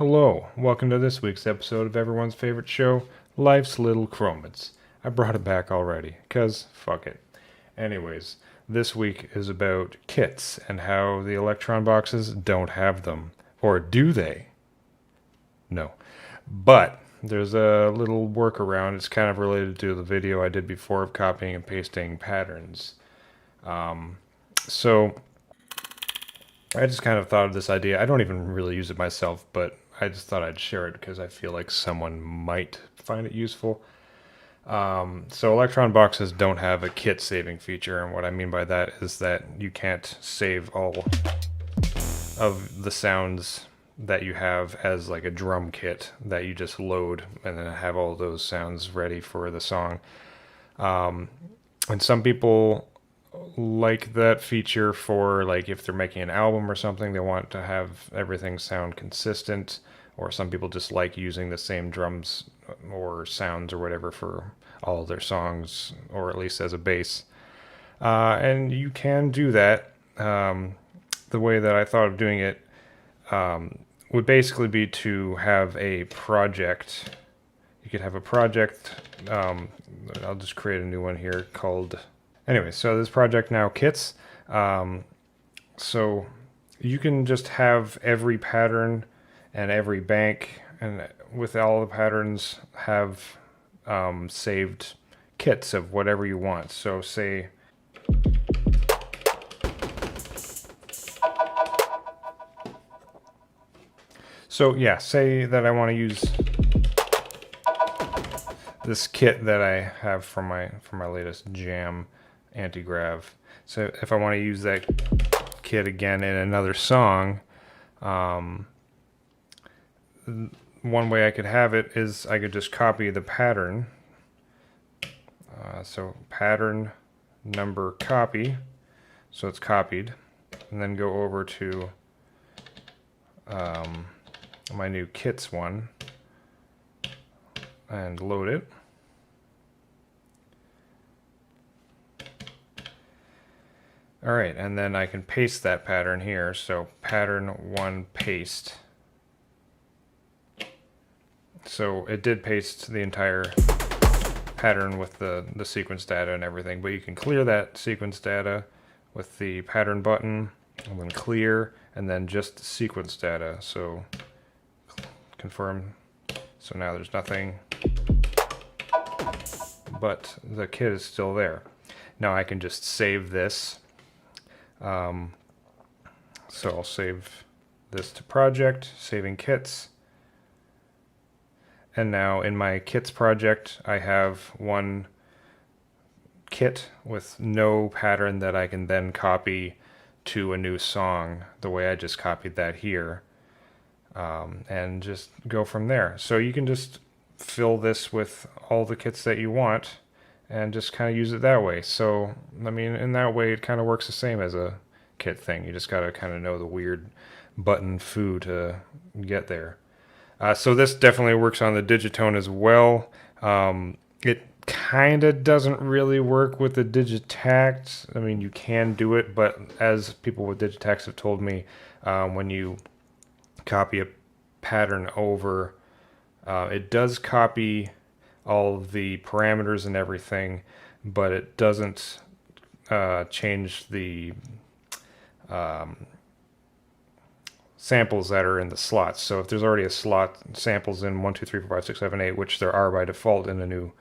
Hello, welcome to this week's episode of everyone's favorite show, Life's Little Chroments. I brought it back already, cause fuck it. Anyways, this week is about kits and how the Elektron boxes don't have them. Or do they? No. But there's a little workaround. It's kind of related to the video I did before of copying and pasting patterns. So I just kind of thought of this idea. I don't even really use it myself, but I just thought I'd share it because I feel like someone might find it useful. So Elektron boxes don't have a kit saving feature, and what I mean by that is that you can't save all of the sounds that you have as like a drum kit that you just load and then have all those sounds ready for the song. And some people like that feature for like if they're making an album or something, they want to have everything sound consistent, or some people just like using the same drums or sounds or whatever for all their songs, or at least as a base. And you can do that. The way that I thought of doing it would basically be to have a project. You could have a project. I'll just create a new one here called... Anyway, so this project now kits. So you can just have every pattern and every bank, and with all the patterns have saved kits of whatever you want. So say say that I want to use this kit that I have from my latest Jam anti-grav. So if I want to use that kit again in another song, one way I could have it is I could just copy the pattern. So pattern number copy, so it's copied, and then go over to my new kits one and load it. Alright, and then I can paste that pattern here. So pattern 1 paste. So it did paste the entire pattern with the sequence data and everything, but you can clear that sequence data with the pattern button, and then clear, and then just the sequence data. So confirm. So now there's nothing, but the kit is still there. Now I can just save this. So I'll save this to project, saving kits. And now in my kits project, I have one kit with no pattern that I can then copy to a new song the way I just copied that here. And just go from there. So you can just fill this with all the kits that you want and just kind of use it that way. So, I mean, in that way, it kind of works the same as a kit thing. You just got to kind of know the weird button foo to get there. So this definitely works on the Digitone as well. It kind of doesn't really work with the Digitakt. I mean, you can do it, but as people with Digitakts have told me, when you copy a pattern over, it does copy all of the parameters and everything, but it doesn't change the samples that are in the slots. So if there's already a slot samples in 1, 2, 3, 4, 5, 6, 7, 8, which there are by default in a new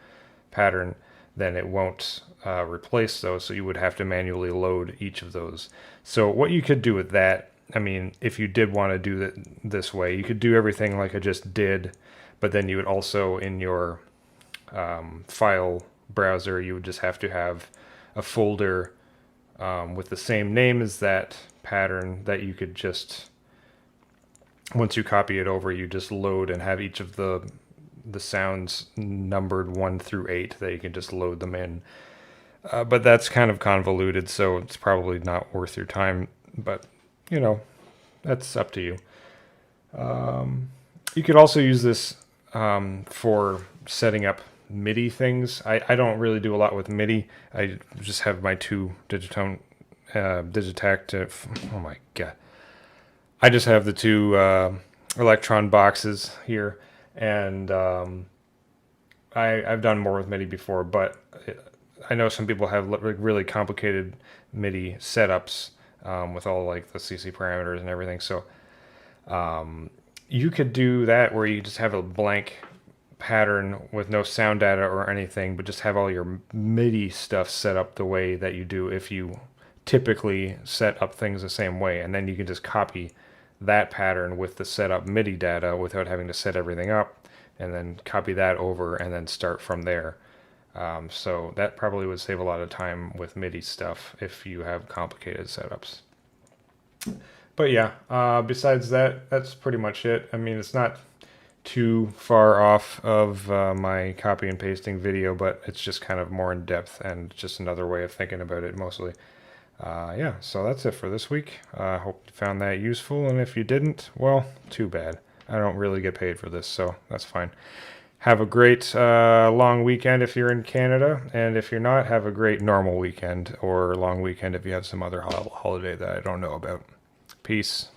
pattern, then it won't replace those, so you would have to manually load each of those. So what you could do with that, I mean, if you did want to do it this way, you could do everything like I just did, but then you would also, in your file browser, you would just have to have a folder with the same name as that pattern that you could just, once you copy it over, you just load and have each of the sounds numbered 1 through 8 that you can just load them in. But that's kind of convoluted, so it's probably not worth your time, but you know, that's up to you. You could also use this for setting up MIDI things. I don't really do a lot with MIDI. I just have my two Digitone, Digitakt. Oh my god! I just have the two Elektron boxes here, and I've done more with MIDI before, but I know some people have really complicated MIDI setups with all like the CC parameters and everything. So you could do that where you just have a blank pattern with no sound data or anything, but just have all your MIDI stuff set up the way that you do if you typically set up things the same way, and then you can just copy that pattern with the setup MIDI data without having to set everything up, and then copy that over and then start from there. So that probably would save a lot of time with MIDI stuff if you have complicated setups. But yeah, besides that, that's pretty much it. I mean, it's not too far off of my copy and pasting video, but it's just kind of more in depth and just another way of thinking about it mostly. Yeah, so that's it for this week. I hope you found that useful, and if you didn't, well, too bad. I don't really get paid for this, so that's fine. Have a great long weekend if you're in Canada, and if you're not, have a great normal weekend or long weekend if you have some other holiday that I don't know about. Peace.